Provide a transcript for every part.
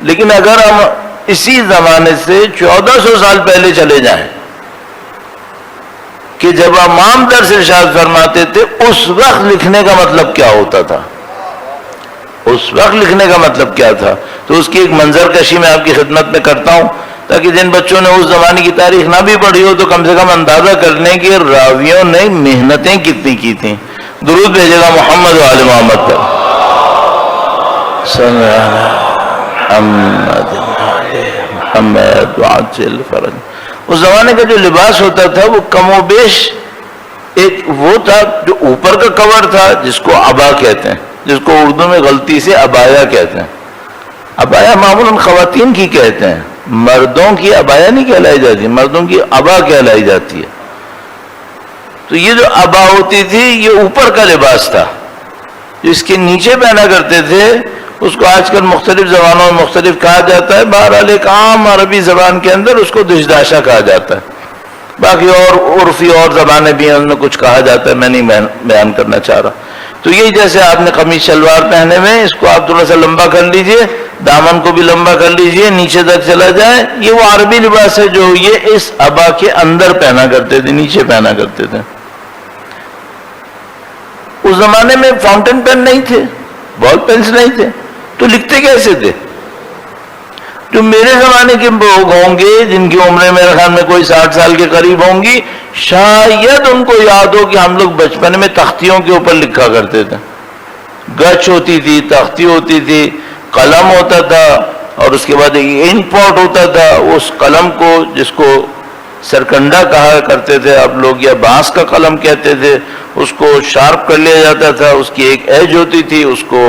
لیکن اگر ہم اسی زمانے سے 1400 سال پہلے چلے جائیں کہ جب امام درس ارشاد فرماتے تھے اس وقت لکھنے کا مطلب کیا ہوتا تھا، اس وقت لکھنے کا مطلب کیا تھا، تو اس کی ایک منظر کشی میں آپ کی خدمت میں کرتا ہوں تاکہ جن بچوں نے اس زمانے کی تاریخ نہ بھی پڑھی ہو تو کم سے کم اندازہ کر لیں کہ راویوں نے محنتیں کتنی کی تھیں۔ درود بھیجے گا محمد و آل محمد پر، صلی اللہ محمد وعجل فرج۔ اس زمانے کا جو لباس ہوتا تھا وہ کم و بیش ایک وہ تھا جو اوپر کا کور تھا جس کو عبا کہتے ہیں، جس کو اردو میں غلطی سے عبایا کہتے ہیں۔ عبایا معمولاً خواتین کی کہتے ہیں، مردوں کی عبایا نہیں کہلائی جاتی، مردوں کی عبا کہلائی جاتی ہے۔ تو یہ جو عبا ہوتی تھی یہ اوپر کا لباس تھا، جو اس کے نیچے پہنا کرتے تھے اس کو آج کل مختلف زبانوں میں مختلف کہا جاتا ہے، بہرحال ایک عام عربی زبان کے اندر اس کو دشداشا کہا جاتا ہے، باقی اور عرفی اور زبانیں بھی ہیں ان میں کچھ کہا جاتا ہے، میں نہیں بیان کرنا چاہ رہا۔ تو یہی جیسے آپ نے قمیص شلوار پہنے ہوئے اس کو آپ تھوڑا سا لمبا کر لیجئے، دامن کو بھی لمبا کر لیجئے، نیچے تک چلا جائے، یہ وہ عربی لباس ہے جو یہ اس عبا کے اندر پہنا کرتے تھے، نیچے پہنا کرتے تھے۔ اس زمانے میں فاؤنٹین پین نہیں تھے، بال پینس نہیں تھے، تو لکھتے کیسے تھے؟ جو میرے زمانے کے لوگ ہوں گے جن کی عمریں میرے خیال میں کوئی 60 سال کے قریب ہوں گی، شاید ان کو یاد ہو کہ ہم لوگ بچپن میں تختیوں کے اوپر لکھا کرتے تھے، گچ ہوتی تھی، تختی ہوتی تھی، قلم ہوتا تھا، اور اس کے بعد انک پاٹ ہوتا تھا، اس قلم کو جس کو سرکنڈا کہا کرتے تھے آپ لوگ یا بانس کا قلم کہتے تھے، اس کو شارپ کر لیا جاتا تھا، اس کی ایک ایج ہوتی تھی، اس کو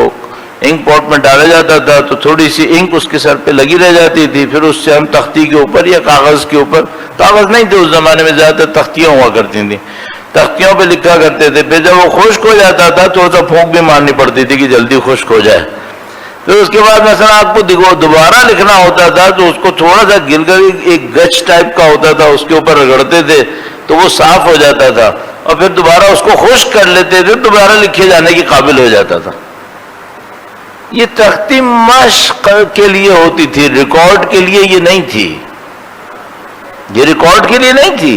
انک پاٹ میں ڈالا جاتا تھا تو تھوڑی سی انک اس کے سر پہ لگی رہ جاتی تھی، پھر اس سے ہم تختی کے اوپر یا کاغذ کے اوپر، کاغذ نہیں تھے اس زمانے میں، زیادہ تر تختیاں ہوا کرتی تھیں، تختیوں پہ لکھا کرتے تھے۔ پھر جب وہ خشک ہو جاتا تھا تو اسے پھونک بھی مارنی پڑتی تھی کہ جلدی خشک ہو جائے۔ پھر اس کے بعد مثلا آپ کو دوبارہ لکھنا ہوتا تھا تو اس کو تھوڑا سا گر کر ایک گچ ٹائپ کا ہوتا تھا اس کے اوپر رگڑتے تھے تو وہ صاف ہو جاتا تھا، اور پھر دوبارہ اس کو خشک کر لیتے تھے، دوبارہ لکھے جانے کے قابل ہو جاتا تھا۔ یہ تختی مشق کے لیے ہوتی تھی، ریکارڈ کے لیے یہ نہیں تھی، یہ ریکارڈ کے لیے نہیں تھی۔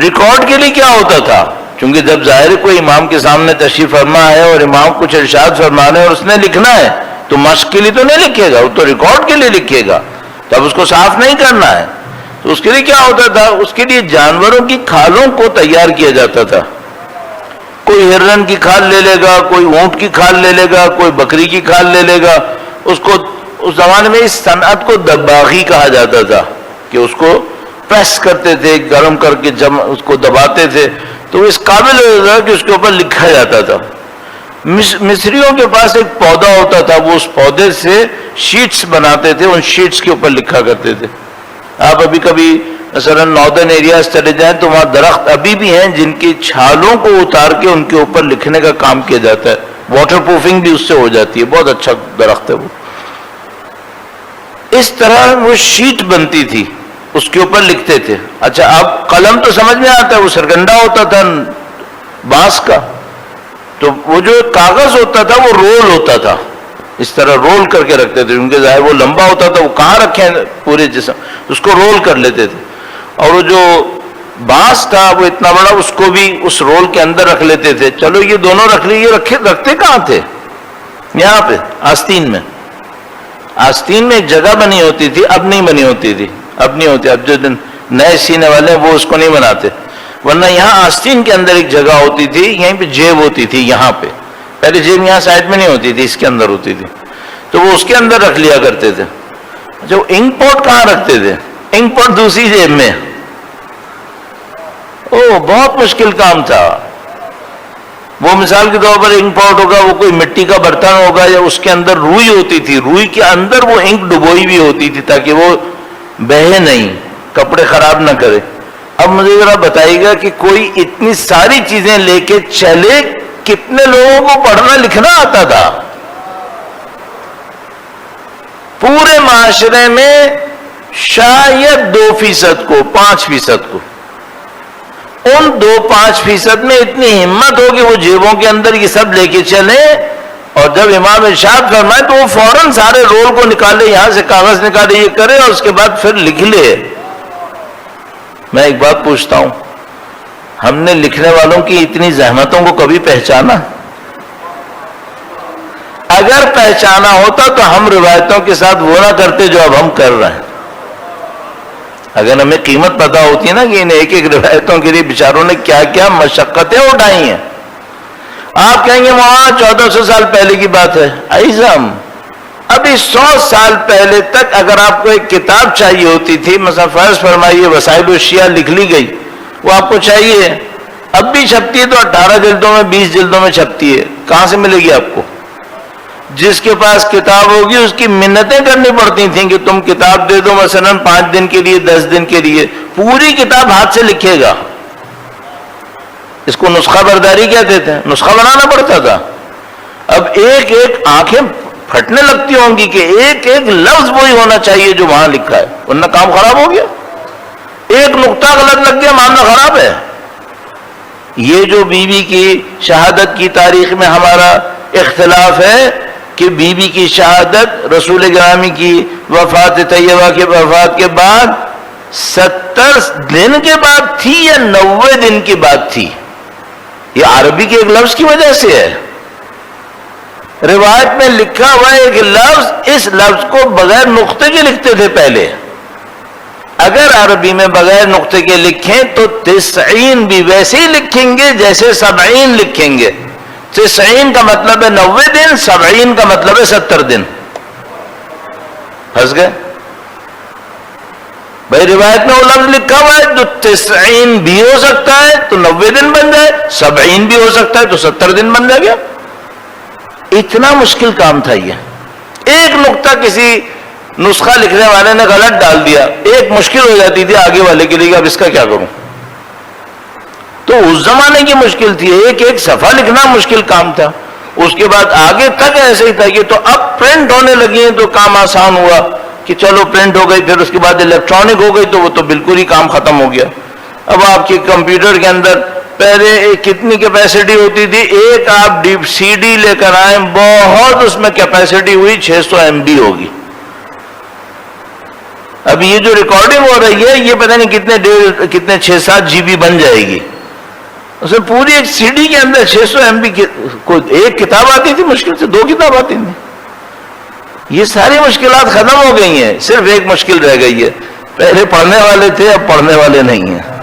ریکارڈ کے لیے کیا ہوتا تھا؟ چونکہ جب ظاہر کوئی امام کے سامنے تشریف فرما ہے اور امام کچھ ارشاد فرما رہے ہیں اور اس نے لکھنا ہے تو مشق کے لیے تو نہیں لکھے گا، وہ تو ریکارڈ کے لیے لکھے گا، تب اس کو صاف نہیں کرنا ہے۔ تو اس کے لیے کیا ہوتا تھا؟ اس کے لیے جانوروں کی کھالوں کو تیار کیا جاتا تھا، کوئی ہرن کی کھال لے لے گا، کوئی اونٹ کی کھال لے لے گا، کوئی بکری کی کھال لے لے گا، اس کو اس زمانے میں اس صنعت کو دباغی کہا جاتا تھا کہ اس کو پریس کرتے تھے، گرم کر کے اس کو دباتے تھے تو اس قابل ہوتا تھا کہ اس کے اوپر لکھا جاتا تھا۔ مصریوں کے پاس ایک پودا ہوتا تھا، وہ اس پودے سے شیٹس بناتے تھے، ان شیٹس کے اوپر لکھا کرتے تھے۔ آپ ابھی کبھی مثلا ناردرن ایریاز چلے جائیں تو وہاں درخت ابھی بھی ہیں جن کی چھالوں کو اتار کے ان کے اوپر لکھنے کا کام کیا جاتا ہے، واٹر پروفنگ بھی اس سے ہو جاتی ہے، بہت اچھا درخت ہے وہ۔ اس طرح وہ شیٹ بنتی تھی، اس کے اوپر لکھتے تھے۔ اچھا اب قلم تو سمجھ میں آتا ہے، وہ سرکنڈا ہوتا تھا بانس کا، تو وہ جو کاغذ ہوتا تھا وہ رول ہوتا تھا، اس طرح رول کر کے رکھتے تھے، کیونکہ ظاہر وہ لمبا ہوتا تھا، وہ کہاں رکھیں پورے جسم، اس کو رول کر لیتے تھے۔ اور وہ جو بانس تھا وہ اتنا بڑا، اس کو بھی اس رول کے اندر رکھ لیتے تھے۔ چلو یہ دونوں رکھ لیے، یہ رکھتے کہاں تھے؟ یہاں پہ آستین میں، آستین میں ایک جگہ بنی ہوتی تھی، اب نہیں بنی ہوتی تھی، اب نہیں ہوتی، اب جو نئے سینے والے ہیں وہ اس کو نہیں بناتے، ورنہ یہاں آستین کے اندر ایک جگہ ہوتی تھی، یہیں پہ جیب ہوتی تھی، یہاں پہ پہلے جیب یہاں سائڈ میں نہیں ہوتی تھی، اس کے اندر ہوتی تھی، تو وہ اس کے اندر رکھ لیا کرتے تھے۔ جو انک پاٹ کہاں رکھتے تھے؟ انک پاٹ دوسری جیب میں، بہت مشکل کام تھا وہ۔ مثال کے طور پر انک پاٹ ہوگا، وہ کوئی مٹی کا برتن ہوگا یا اس کے اندر روئی ہوتی تھی، روئی کے اندر وہ انک ڈبوئی بھی ہوتی تھی تاکہ وہ بہے نہیں، کپڑے خراب نہ کرے۔ اب مجھے ذرا بتائیے گا کہ کوئی اتنی ساری چیزیں لے کے چلے، کتنے لوگوں کو پڑھنا لکھنا آتا تھا؟ پورے معاشرے میں شاید 2% کو، 5% کو، ان 2-5% میں اتنی ہمت ہو کہ وہ جیبوں کے اندر یہ سب لے کے چلیں اور جب امام ارشاد فرمائے تو وہ فوراً سارے رول کو نکالے، یہاں سے کاغذ نکالے، یہ کرے اور اس کے بعد پھر لکھ لے۔ میں ایک بات پوچھتا ہوں، ہم نے لکھنے والوں کی اتنی زحمتوں کو کبھی پہچانا؟ اگر پہچانا ہوتا تو ہم روایتوں کے ساتھ وہ نہ کرتے جو اب ہم کر رہے ہیں۔ اگر ہمیں قیمت پتہ ہوتی ہے نا کہ ان ایک ایک روایتوں کے لیے بیچاروں نے کیا کیا مشقتیں اٹھائی ہیں۔ آپ کہیں گے مولانا 1400 سال پہلے کی بات ہے، عزیزم ابھی 100 سال پہلے تک اگر آپ کو ایک کتاب چاہیے ہوتی تھی، مثلا فرض فرمائیے وسائل الشیعہ لکھ لی گئی، وہ آپ کو چاہیے، اب بھی چھپتی ہے تو 18 جلدوں میں 20 جلدوں میں چھپتی ہے، کہاں سے ملے گی آپ کو؟ جس کے پاس کتاب ہوگی اس کی منتیں کرنی پڑتی تھیں کہ تم کتاب دے دو مثلا 5 دن کے لیے 10 دن کے لیے، پوری کتاب ہاتھ سے لکھے گا۔ اس کو نسخہ برداری کہتے تھے، نسخہ بنانا پڑتا تھا۔ اب ایک ایک آنکھیں پھٹنے لگتی ہوں گی کہ ایک ایک لفظ وہی ہونا چاہیے جو وہاں لکھا ہے، ورنہ کام خراب ہو گیا، ایک نقطہ غلط لگ گیا معاملہ خراب ہے۔ یہ جو بی بی کی شہادت کی تاریخ میں ہمارا اختلاف ہے کہ بی بی کی شہادت رسول گرامی کی وفات طیبہ کے وفات کے بعد 70 دن کے بعد تھی یا 90 دن کی بات تھی، یہ عربی کے ایک لفظ کی وجہ سے ہے۔ روایت میں لکھا ہوا ایک لفظ، اس لفظ کو بغیر نقطے کے لکھتے تھے پہلے۔ اگر عربی میں بغیر نقطے کے لکھیں تو 90 بھی ویسے ہی لکھیں گے جیسے 70 لکھیں گے۔ 90 کا مطلب ہے 90 دن، 70 کا مطلب ہے 70 دن۔ پھنس گئے بھائی، روایت میں وہ لفظ لکھا ہوا ہے جو 90 بھی ہو سکتا ہے تو 90 دن بن جائے، 70 بھی ہو سکتا ہے تو 70 دن بن جائے گا۔ اتنا مشکل کام تھا یہ، ایک نقطہ کسی نسخہ لکھنے والے نے غلط ڈال دیا، ایک مشکل ہو جاتی تھی آگے والے کے لیے کہ اب اس کا کیا کروں۔ تو اس زمانے کی مشکل تھی، ایک ایک صفحہ لکھنا مشکل کام تھا۔ اس کے بعد آگے تک ایسے ہی تھا کہ تو اب پرنٹ ہونے لگی ہیں تو کام آسان ہوا کہ چلو پرنٹ ہو گئی، پھر اس کے بعد الیکٹرانک ہو گئی تو وہ تو بالکل ہی کام ختم ہو گیا۔ اب آپ کے کمپیوٹر کے اندر پہلے کتنی کیپیسٹی ہوتی تھی، ایک آپ سی ڈی لے کر آئیں، بہت اس میں کیپیسٹی ہوئی 600 MB ہوگی۔ اب یہ جو ریکارڈنگ ہو رہی ہے یہ پتہ نہیں کتنے 6-7 GB بن جائے گی۔ اس میں پوری ایک سی ڈی کے اندر 600 MB کو ایک کتاب آتی تھی، مشکل سے 2 کتاب آتی تھی۔ یہ ساری مشکلات ختم ہو گئی ہیں، صرف ایک مشکل رہ گئی ہے، پہلے پڑھنے والے تھے اب پڑھنے والے نہیں ہیں۔